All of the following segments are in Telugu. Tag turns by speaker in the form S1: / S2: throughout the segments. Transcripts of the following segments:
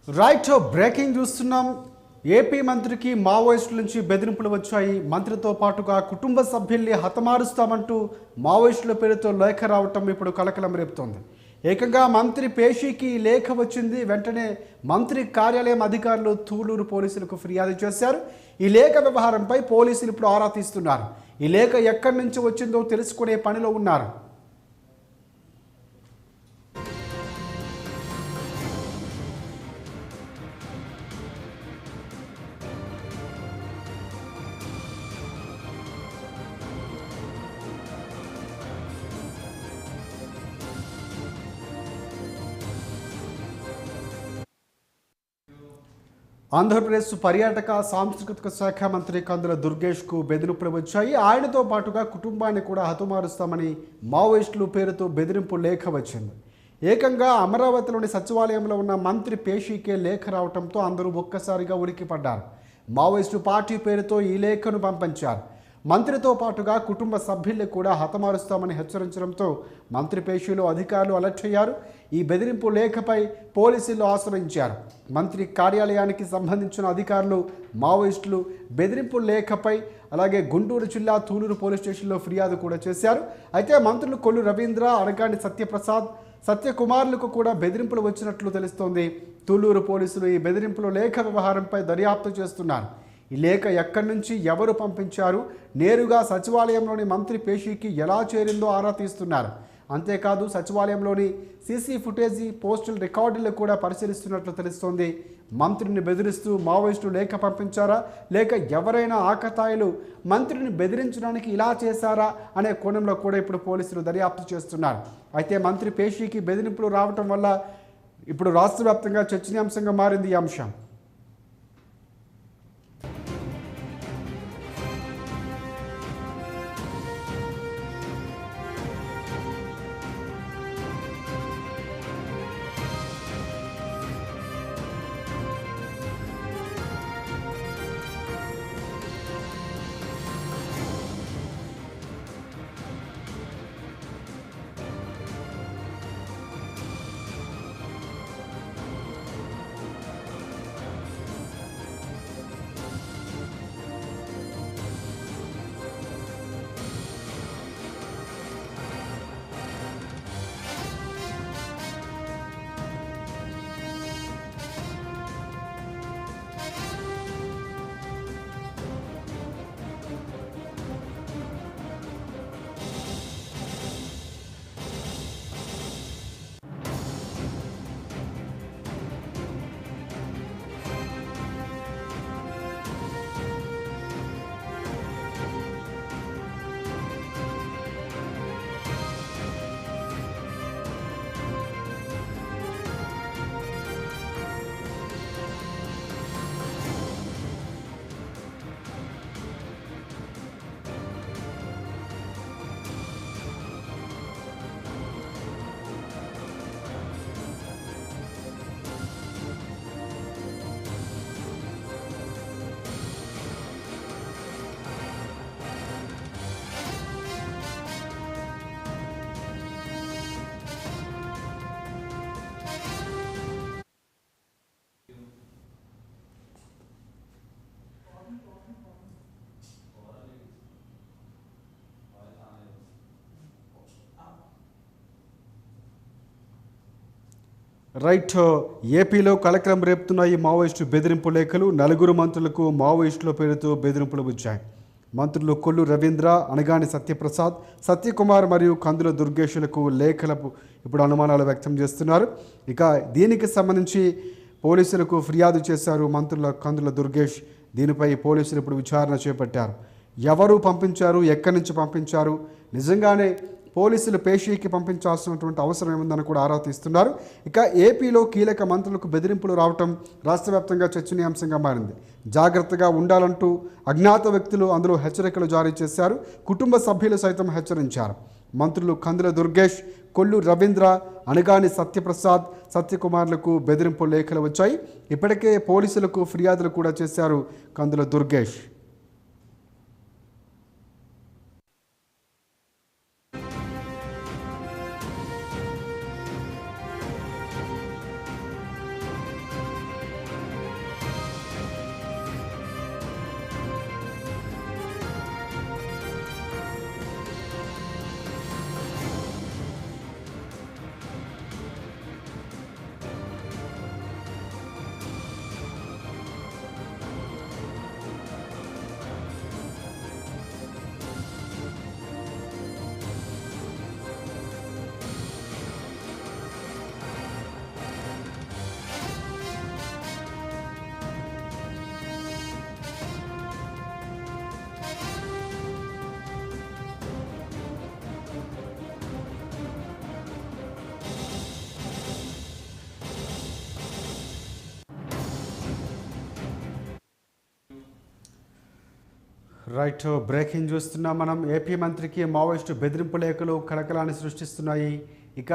S1: రైట్ బ్రేకింగ్ చూస్తున్నాం. ఏపీ మంత్రికి మావోయిస్టుల నుంచి బెదిరింపులు వచ్చాయి. మంత్రితో పాటుగా కుటుంబ సభ్యుల్ని హతమారుస్తామంటూ మావోయిస్టుల పేరుతో లేఖ రావటం ఇప్పుడు కలకలం రేపుతోంది. ఏకంగా మంత్రి పేషీకి లేఖ వచ్చింది. వెంటనే మంత్రి కార్యాలయం అధికారులు తూలూరు పోలీసులకు ఫిర్యాదు చేశారు. ఈ లేఖ వ్యవహారంపై పోలీసులు ఇప్పుడు ఆరా తీస్తున్నారు. ఈ లేఖ ఎక్కడి నుంచి వచ్చిందో తెలుసుకునే పనిలో ఉన్నారు. ఆంధ్రప్రదేశ్ పర్యాటక సాంస్కృతిక శాఖ మంత్రి కందుల దుర్గేష్కు బెదిరింపులు వచ్చాయి. ఆయనతో పాటుగా కుటుంబాన్ని కూడా హతమారుస్తామని మావోయిస్టులు పేరుతో బెదిరింపు లేఖ వచ్చింది. ఏకంగా అమరావతిలోని సచివాలయంలో ఉన్న మంత్రి పేషీకే లేఖ రావడంతో అందరూ ఒక్కసారిగా ఉలిక్కిపడ్డారు. మావోయిస్టు పార్టీ పేరుతో ఈ లేఖను పంపించారు. మంత్రితో పాటుగా కుటుంబ సభ్యుల్ని కూడా హతమారుస్తామని హెచ్చరించడంతో మంత్రి పేషీలో అధికారులు అలర్ట్ అయ్యారు. ఈ బెదిరింపు లేఖపై పోలీసులు ఆశ్రయించారు. మంత్రి కార్యాలయానికి సంబంధించిన అధికారులు మావోయిస్టులు బెదిరింపు లేఖపై అలాగే గుంటూరు జిల్లా తూలూరు పోలీస్ స్టేషన్లో ఫిర్యాదు కూడా చేశారు. అయితే మంత్రులు కొల్లు రవీంద్ర, అనగాని సత్యప్రసాద్, సత్యకుమార్లకు కూడా బెదిరింపులు వచ్చినట్లు తెలుస్తోంది. తూలూరు పోలీసులు ఈ బెదిరింపుల లేఖ వ్యవహారంపై దర్యాప్తు చేస్తున్నారు. ఈ లేఖ ఎక్కడి నుంచి ఎవరు పంపించారు, నేరుగా సచివాలయంలోని మంత్రి పేషీకి ఎలా చేరిందో ఆరా తీస్తున్నారు. అంతేకాదు సచివాలయంలోని సీసీ ఫుటేజీ, పోస్టల్ రికార్డులు కూడా పరిశీలిస్తున్నట్లు తెలుస్తోంది. మంత్రిని బెదిరిస్తూ మావోయిస్టులు లేఖ పంపించారా, లేక ఎవరైనా ఆకతాయిలు మంత్రిని బెదిరించడానికి ఇలా చేశారా అనే కోణంలో కూడా ఇప్పుడు పోలీసులు దర్యాప్తు చేస్తున్నారు. అయితే మంత్రి పేషీకి బెదిరింపులు రావటం వల్ల ఇప్పుడు రాష్ట్ర వ్యాప్తంగా చర్చనీయాంశంగా మారింది ఈ అంశం. రైట్ ఏపీలో కలకలం రేపుతున్న ఈ మావోయిస్టు బెదిరింపు లేఖలు 4 మంత్రులకు మావోయిస్టుల పేరుతో బెదిరింపులు వచ్చాయి. మంత్రులు కొల్లు రవీంద్ర, అనగాని సత్యప్రసాద్, సత్యకుమార్ మరియు కందుల దుర్గేష్లకు లేఖలకు ఇప్పుడు అనుమానాలు వ్యక్తం చేస్తున్నారు. ఇక దీనికి సంబంధించి పోలీసులకు ఫిర్యాదు చేశారు మంత్రుల కందుల దుర్గేష్. దీనిపై పోలీసులు ఇప్పుడు విచారణ చేపట్టారు. ఎవరు పంపించారు, ఎక్కడి నుంచి పంపించారు, నిజంగానే పోలీసులు పేషీకి పంపించాల్సినటువంటి అవసరం ఏముందని కూడా ఆరా తీస్తున్నారు. ఇక ఏపీలో కీలక మంత్రులకు బెదిరింపులు రావటం రాష్ట్ర వ్యాప్తంగా చర్చనీయాంశంగా మారింది. జాగ్రత్తగా ఉండాలంటూ అజ్ఞాత వ్యక్తులు అందులో హెచ్చరికలు జారీ చేశారు. కుటుంబ సభ్యులు సైతం హెచ్చరించారు. మంత్రులు కందుల దుర్గేష్, కొల్లు రవీంద్ర, అనగాని సత్యప్రసాద్, సత్యకుమార్లకు బెదిరింపు లేఖలు వచ్చాయి. ఇప్పటికే పోలీసులకు ఫిర్యాదులు కూడా చేశారు కందుల దుర్గేష్. రైట్, బ్రేకింగ్ చూస్తున్నాం మనం. ఏపీ మంత్రికి మావోయిస్టు బెదిరింపు లేఖలు కలకలాన్ని సృష్టిస్తున్నాయి. ఇక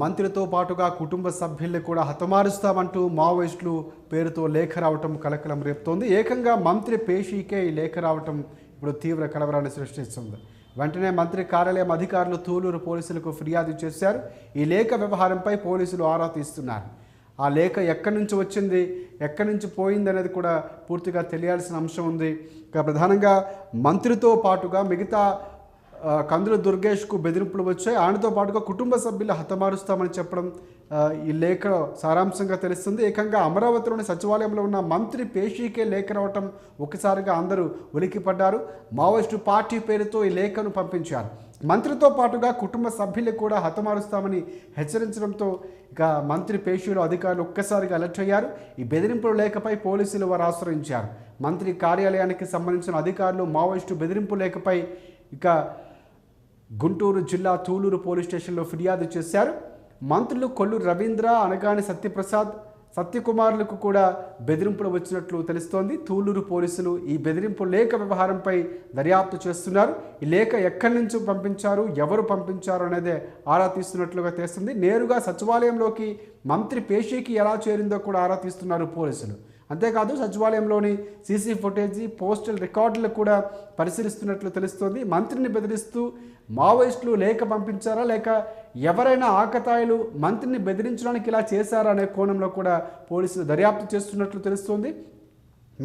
S1: మంత్రితో పాటుగా కుటుంబ సభ్యుల్ని కూడా హతమారుస్తామంటూ మావోయిస్టులు పేరుతో లేఖ రావటం కలకలం రేపుతోంది. ఏకంగా మంత్రి పేషీకే ఈ లేఖ రావటం ఇప్పుడు తీవ్ర కలవరాన్ని సృష్టిస్తుంది. వెంటనే మంత్రి కార్యాలయం అధికారులు తూలూరు పోలీసులకు ఫిర్యాదు చేశారు. ఈ లేఖ వ్యవహారంపై పోలీసులు ఆరా తీస్తున్నారు. ఆ లేఖ ఎక్కడి నుంచి వచ్చింది, ఎక్కడి నుంచి పోయింది అనేది కూడా పూర్తిగా తెలియాల్సిన అంశం ఉంది. ఇక ప్రధానంగా మంత్రితో పాటుగా మిగతా కందుల దుర్గేష్కు బెదిరింపులు వచ్చాయి. ఆయనతో పాటుగా కుటుంబ సభ్యులు హతమారుస్తామని చెప్పడం ఈ లేఖ సారాంశంగా తెలుస్తుంది. ఏకంగా అమరావతిలోని సచివాలయంలో ఉన్న మంత్రి పేషీకే లేఖ రావటం ఒకసారిగా అందరూ ఉలిక్కిపడ్డారు. మావోయిస్టు పార్టీ పేరుతో ఈ లేఖను పంపించారు. మంత్రితో పాటుగా కుటుంబ సభ్యులు కూడా హతమారుస్తామని హెచ్చరించడంతో ఇక మంత్రి పేషీలో అధికారులు ఒక్కసారిగా అలర్ట్ అయ్యారు. ఈ బెదిరింపుల లేఖపై పోలీసులు వారు ఆశ్రయించారు. మంత్రి కార్యాలయానికి సంబంధించిన అధికారులు మావోయిస్టు బెదిరింపు లేఖపై ఇక గుంటూరు జిల్లా తూలూరు పోలీస్ స్టేషన్లో ఫిర్యాదు చేశారు. మంత్రులు కొల్లు రవీంద్ర, అనగాని సత్యప్రసాద్, సత్యకుమారులకు కూడా బెదిరింపులు వచ్చినట్లు తెలుస్తోంది. తూలూరు పోలీసులు ఈ బెదిరింపు లేఖ వ్యవహారంపై దర్యాప్తు చేస్తున్నారు. ఈ లేఖ ఎక్కడి నుంచి పంపించారు, ఎవరు పంపించారు అనేది ఆరా తీస్తున్నట్లుగా తెలుస్తుంది. నేరుగా సచివాలయంలోకి మంత్రి పేషీకి ఎలా చేరిందో కూడా ఆరా తీస్తున్నారు పోలీసులు. అంతేకాదు సచివాలయంలోని సీసీ ఫుటేజీ, పోస్టల్ రికార్డులు కూడా పరిశీలిస్తున్నట్లు తెలుస్తోంది. మంత్రిని బెదిరిస్తూ మావోయిస్టులు లేఖ పంపించారా, లేక ఎవరైనా ఆకతాయిలు మంత్రిని బెదిరించడానికి ఇలా చేశారా అనే కోణంలో కూడా పోలీసులు దర్యాప్తు చేస్తున్నట్లు తెలుస్తోంది.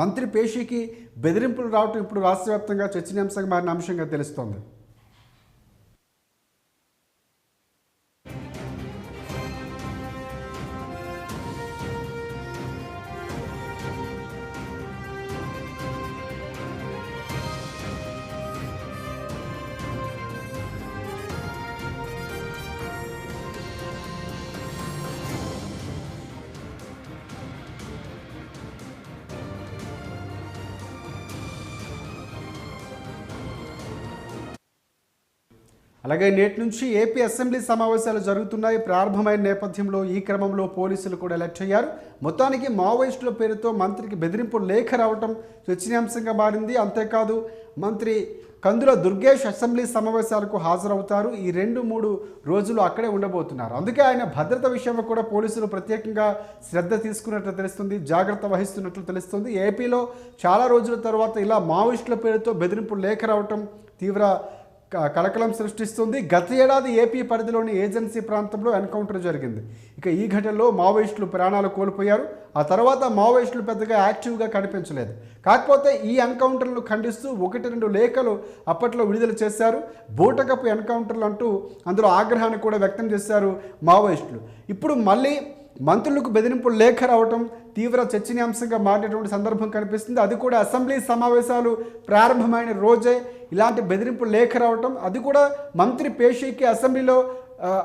S1: మంత్రి పేషీకి బెదిరింపులు రావటం ఇప్పుడు రాష్ట్ర వ్యాప్తంగా చర్చనీయాంశంగా మారిన అంశంగా తెలుస్తోంది. అలాగే నేటి నుంచి ఏపీ అసెంబ్లీ సమావేశాలు జరుగుతున్నాయి. ప్రారంభమైన నేపథ్యంలో ఈ క్రమంలో పోలీసులు కూడా అలర్ట్ అయ్యారు. మొత్తానికి మావోయిస్టుల పేరుతో మంత్రికి బెదిరింపు లేఖ రావటం చర్చనీయాంశంగా మారింది. అంతేకాదు మంత్రి కందుల దుర్గేష్ అసెంబ్లీ సమావేశాలకు హాజరవుతారు. ఈ 2-3 రోజులు అక్కడే ఉండబోతున్నారు. అందుకే ఆయన భద్రత విషయంలో కూడా పోలీసులు ప్రత్యేకంగా శ్రద్ధ తీసుకున్నట్లు తెలుస్తుంది, జాగ్రత్త వహిస్తున్నట్లు తెలుస్తుంది. ఏపీలో చాలా రోజుల తర్వాత ఇలా మావోయిస్టుల పేరుతో బెదిరింపు లేఖ రావటం తీవ్ర కలకలం సృష్టిస్తుంది. గత ఏడాది ఏపీ పరిధిలోని ఏజెన్సీ ప్రాంతంలో ఎన్కౌంటర్ జరిగింది. ఇక ఈ ఘటనలో మావోయిస్టులు ప్రాణాలు కోల్పోయారు. ఆ తర్వాత మావోయిస్టులు పెద్దగా యాక్టివ్గా కనిపించలేదు. కాకపోతే ఈ ఎన్కౌంటర్లను ఖండిస్తూ 1-2 లేఖలు అప్పట్లో విడుదల చేశారు. బూటకపు ఎన్కౌంటర్లు అంటూ అందులో ఆగ్రహాన్ని కూడా వ్యక్తం చేశారు మావోయిస్టులు. ఇప్పుడు మళ్ళీ మంత్రులకు బెదిరింపు లేఖ రావటం తీవ్ర చర్చనీయాంశంగా మారినటువంటి సందర్భం కనిపిస్తుంది. అది కూడా అసెంబ్లీ సమావేశాలు ప్రారంభమైన రోజే ఇలాంటి బెదిరింపు లేఖ రావటం, అది కూడా మంత్రి పేషీకి అసెంబ్లీలో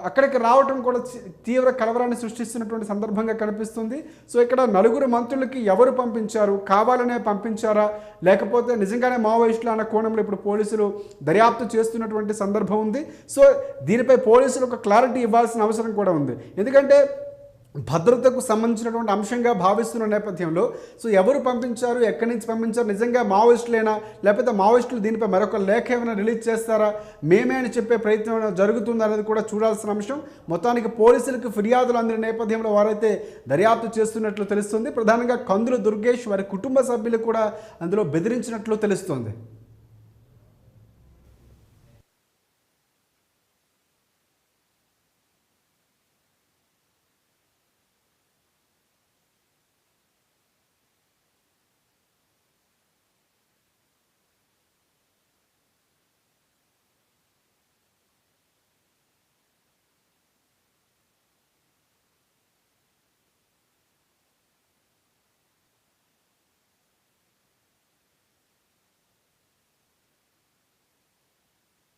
S1: అక్కడికి రావటం కూడా తీవ్ర కలవరాన్ని సృష్టిస్తున్నటువంటి సందర్భంగా కనిపిస్తుంది. సో ఇక్కడ 4 మంత్రులకి ఎవరు పంపించారు, కావాలనే పంపించారా, లేకపోతే నిజంగానే మావోయిస్టులు అన్న కోణంలో ఇప్పుడు పోలీసులు దర్యాప్తు చేస్తున్నటువంటి సందర్భం ఉంది. సో దీనిపై పోలీసులు ఒక క్లారిటీ ఇవ్వాల్సిన అవసరం కూడా ఉంది. ఎందుకంటే భద్రతకు సంబంధించినటువంటి అంశంగా భావిస్తున్న నేపథ్యంలో సో ఎవరు పంపించారు, ఎక్కడి నుంచి పంపించారు, నిజంగా మావోయిస్టులేనా, లేకపోతే మావోయిస్టులు దీనిపై మరొక లేఖ ఏమైనా రిలీజ్ చేస్తారా, మేమే అని చెప్పే ప్రయత్నం జరుగుతుందా అనేది కూడా చూడాల్సిన అంశం. మొత్తానికి పోలీసులకు ఫిర్యాదులు అందిన నేపథ్యంలో వారైతే దర్యాప్తు చేస్తున్నట్లు తెలుస్తుంది. ప్రధానంగా కందుల దుర్గేష్ వారి కుటుంబ సభ్యులు కూడా అందులో బెదిరించినట్లు తెలుస్తుంది.